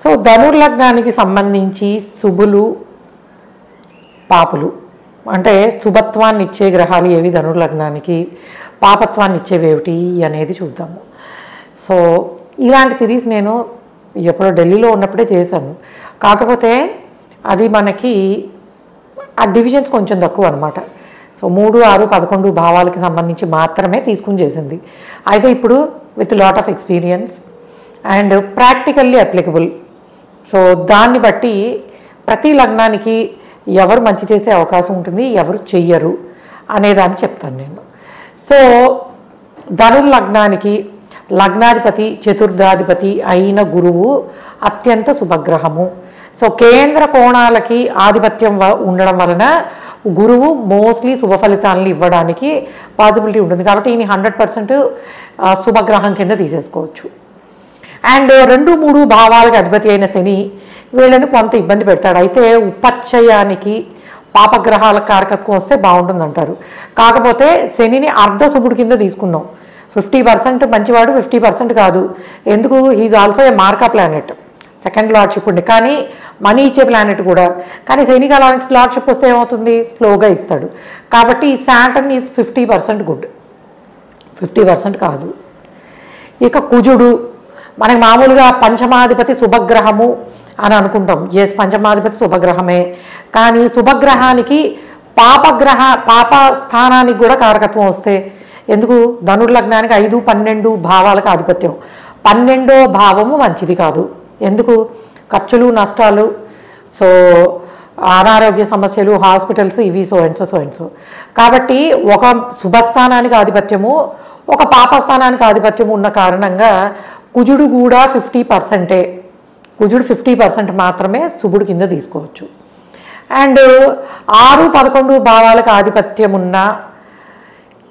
So ధనుర్లగ్నానికి సంబంధించి శుభులు పాపులు అంటే శుభత్వాన్ని ఇచ్చే గ్రహాలు ఏవి, ధనుర్లగ్నానికి పాపత్వాన్ని ఇచ్చేవి ఏమిటి అనేది చూద్దాము. సో ఇలాంటి సిరీస్ నేను ఎప్పుడో ఢిల్లీలో ఉన్నప్పుడే చేశాను. కాకపోతే అది మనకి ఆ డివిజన్స్ కొంచెం తక్కువ అనమాట. సో 3, 6, 11 భావాలకి సంబంధించి మాత్రమే తీసుకుని చేసింది. అయితే ఇప్పుడు with lot of experience and practically applicable. So దాన్ని బట్టి ప్రతి లగ్నానికి ఎవరు మంచి చేసే అవకాశం ఉంటుంది, ఎవరు చెయ్యరు అనేదాన్ని చెప్తాను నేను. సో ధనుర్లగ్నానికి లగ్నాధిపతి చతుర్థాధిపతి అయిన గురువు అత్యంత శుభగ్రహము. సో కేంద్ర కోణాలకి ఆధిపత్యం ఉండడం వలన గురువు మోస్ట్లీ శుభ ఫలితాలను ఇవ్వడానికి పాసిబిలిటీ ఉంటుంది. కాబట్టి ఈయన 100% శుభగ్రహం కింద తీసేసుకోవచ్చు. అండ్ 2, 3 భావాలకు అధిపతి అయిన శని వీళ్ళని కొంత ఇబ్బంది పెడతాడు. అయితే ఉపచ్చయానికి పాపగ్రహాల కారకత్వం వస్తే బాగుంటుందంటారు. కాకపోతే శనిని అర్ధ శుభుడు కింద తీసుకున్నాం. 50% మంచివాడు, 50% కాదు. ఎందుకు? హీజ్ ఆల్సో ఏ మార్కా ప్లానెట్, సెకండ్ లార్డ్షిప్ ఉంది, కానీ మనీ ఇచ్చే ప్లానెట్ కూడా. కానీ శనికి అలాంటి లార్డ్షిప్ వస్తే ఏమవుతుంది? స్లోగా ఇస్తాడు. కాబట్టి శాటర్న్ ఈజ్ 50% గుడ్, 50% కాదు. ఇక కుజుడు మనకి మామూలుగా పంచమాధిపతి శుభగ్రహము అని అనుకుంటాం. ఎస్, పంచమాధిపతి శుభగ్రహమే, కానీ శుభగ్రహానికి పాప స్థానానికి కూడా కారకత్వం వస్తే ఎందుకు? ధనుర్లగ్నానికి 5, 12 భావాలకు ఆధిపత్యం. 12వ భావము మంచిది కాదు. ఎందుకు? ఖర్చులు, నష్టాలు, సో అనారోగ్య సమస్యలు, హాస్పిటల్స్, ఇవి సో అండ్ సో. కాబట్టి ఒక శుభస్థానానికి ఆధిపత్యము, ఒక పాపస్థానానికి ఆధిపత్యము ఉన్న కారణంగా కుజుడు కూడా 50%. కుజుడు 50% మాత్రమే శుభుడు కింద తీసుకోవచ్చు. అండ్ 6, 11 భావాలకు ఆధిపత్యం ఉన్న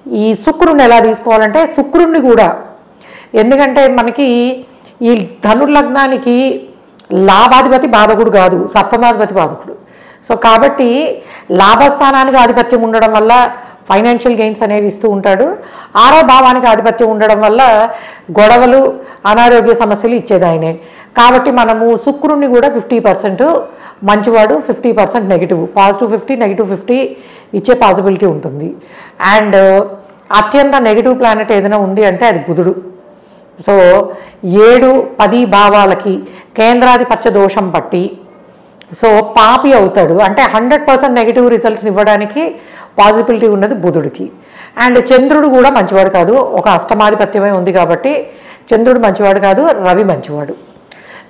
ఈ శుక్రుని ఎలా తీసుకోవాలంటే శుక్రుణ్ణి కూడా, ఎందుకంటే మనకి ఈ ధనుర్లగ్నానికి లాభాధిపతి బాధకుడు కాదు, సప్తమాధిపతి బాధకుడు. సో కాబట్టి లాభస్థానానికి ఆధిపత్యం ఉండడం వల్ల ఫైనాన్షియల్ గెయిన్స్ అనేవి ఇస్తూ ఉంటాడు. 6వ భావానికి ఆధిపత్యం ఉండడం వల్ల గొడవలు, అనారోగ్య సమస్యలు ఇచ్చేది ఆయనే. కాబట్టి మనము శుక్రుణ్ణి కూడా 50% మంచివాడు, 50% నెగిటివ్, పాజిటివ్ 50, నెగిటివ్ 50 ఇచ్చే పాసిబిలిటీ ఉంటుంది. అండ్ అత్యంత నెగిటివ్ ప్లానెట్ ఏదైనా ఉంది అంటే అది బుధుడు. సో 7, 10 భావాలకి కేంద్రాధిపత్య దోషం పట్టి సో పాపి అవుతాడు. అంటే 100% నెగిటివ్ రిజల్ట్స్ని ఇవ్వడానికి పాసిబిలిటీ ఉన్నది బుధుడికి. అండ్ చంద్రుడు కూడా మంచివాడు కాదు, ఒక అష్టమాధిపత్యమే ఉంది కాబట్టి చంద్రుడు మంచివాడు కాదు, రవి మంచివాడు.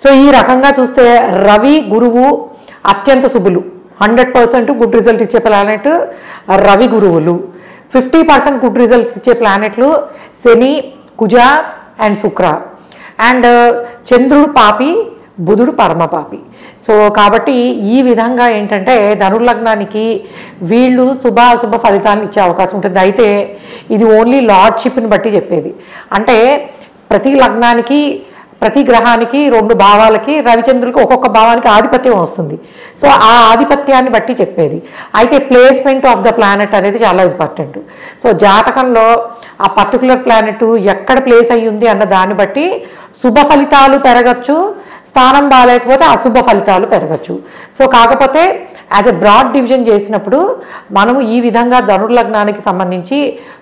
సో ఈ రకంగా చూస్తే రవి, గురువు అత్యంత శుభులు, 100% గుడ్ రిజల్ట్ ఇచ్చే ప్లానెట్ రవి, గురువులు. 50% గుడ్ రిజల్ట్స్ ఇచ్చే ప్లానెట్లు శని, కుజ అండ్ శుక్ర. అండ్ చంద్రుడు పాపి, బుధుడు పరమపాపి. సో కాబట్టి ఈ విధంగా ఏంటంటే ధనుర్లగ్నానికి వీళ్ళు శుభాశుభ ఫలితాలను ఇచ్చే అవకాశం ఉంటుంది. అయితే ఇది ఓన్లీ లార్డ్షిప్ని బట్టి చెప్పేది. అంటే ప్రతి లగ్నానికి, ప్రతి గ్రహానికి, 2 భావాలకి, రవిచంద్రులకి ఒక్కొక్క భావానికి ఆధిపత్యం వస్తుంది. సో ఆ ఆధిపత్యాన్ని బట్టి చెప్పేది. అయితే ప్లేస్మెంట్ ఆఫ్ ద ప్లానెట్ అనేది చాలా ఇంపార్టెంట్. సో జాతకంలో ఆ పర్టికులర్ ప్లానెట్ ఎక్కడ ప్లేస్ అయ్యి ఉంది అన్న దాన్ని బట్టి శుభ ఫలితాలు పెరగచ్చు, స్థానం బాగాలేకపోతే అశుభ ఫలితాలు పెరగచ్చు. సో కాకపోతే యాజ్ ఎ బ్రాడ్ డివిజన్ చేసినప్పుడు మనము ఈ విధంగా ధనుర్లగ్నానికి సంబంధించి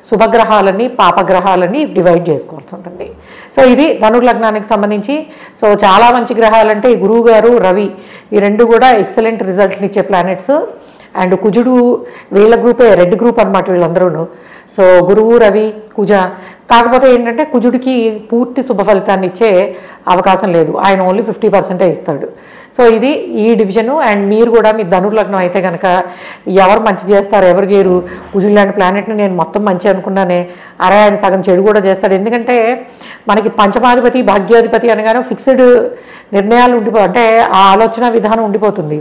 శుభగ్రహాలని, పాపగ్రహాలని డివైడ్ చేసుకోవాల్సి ఉంటుంది. సో ఇది ధనుర్లగ్నానికి సంబంధించి. సో చాలా మంచి గ్రహాలంటే ఈ గురువు గారు, రవి, ఈ 2 కూడా ఎక్సలెంట్ రిజల్ట్ని ఇచ్చే ప్లానెట్స్. అండ్ కుజుడు వీళ్ళ గ్రూపే, రెడ్ గ్రూప్ అనమాట వీళ్ళందరూ. సో గురువు, రవి, కుజ. కాకపోతే ఏంటంటే కుజుడికి పూర్తి శుభ ఫలితాన్ని ఇచ్చే అవకాశం లేదు, ఆయన ఓన్లీ 50% ఇస్తాడు. సో ఇది ఈ డివిజను. అండ్ మీరు కూడా మీ ధనుర్లగ్నం అయితే కనుక ఎవరు మంచి చేస్తారు, ఎవరు చేయరు, కుజుడు లాంటి ప్లానెట్ని నేను మొత్తం మంచి అనుకున్నానే, అరే ఆయన సగం చెడు కూడా చేస్తాడు. ఎందుకంటే మనకి పంచమాధిపతి, భాగ్యాధిపతి అనగానే ఫిక్స్డ్ నిర్ణయాలు అంటే ఆ ఆలోచన విధానం ఉండిపోతుంది.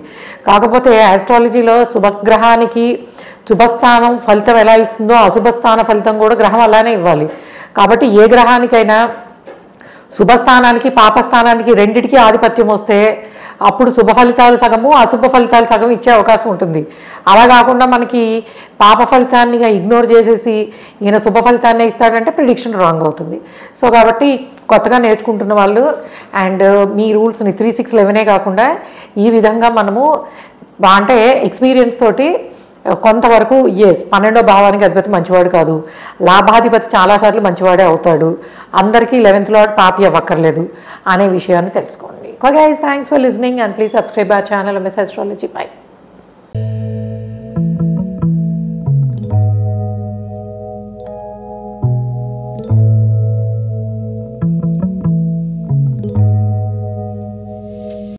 కాకపోతే ఆస్ట్రాలజీలో శుభగ్రహానికి శుభస్థానం ఫలితం ఎలా ఇస్తుందో అశుభస్థాన ఫలితం కూడా గ్రహం అలానే ఇవ్వాలి. కాబట్టి ఏ గ్రహానికైనా శుభస్థానానికి, పాపస్థానానికి రెండిటికి ఆధిపత్యం వస్తే అప్పుడు శుభ ఫలితాలు సగము అశుభ ఫలితాలు సగం ఇచ్చే అవకాశం ఉంటుంది. అలా కాకుండా మనకి పాప ఫలితాన్ని ఇగ్నోర్ చేసేసి ఈయన శుభ ఫలితాన్ని ఇస్తాడంటే ప్రిడిక్షన్ రాంగ్ అవుతుంది. సో కాబట్టి కొత్తగా నేర్చుకుంటున్న వాళ్ళు అండ్ మీ రూల్స్ని 3, 6, 11 కాకుండా ఈ విధంగా మనము అంటే ఎక్స్పీరియన్స్ తోటి కొంతవరకు 12వ భావానికి అధిపతి మంచివాడు కాదు, లాభాధిపతి చాలాసార్లు మంచివాడే అవుతాడు, అందరికీ 11th లార్డ్ పాపి అవ్వక్కర్లేదు అనే విషయాన్ని తెలుసుకోండి. Okay guys, thanks for listening and please subscribe our channel MS Astrology. By.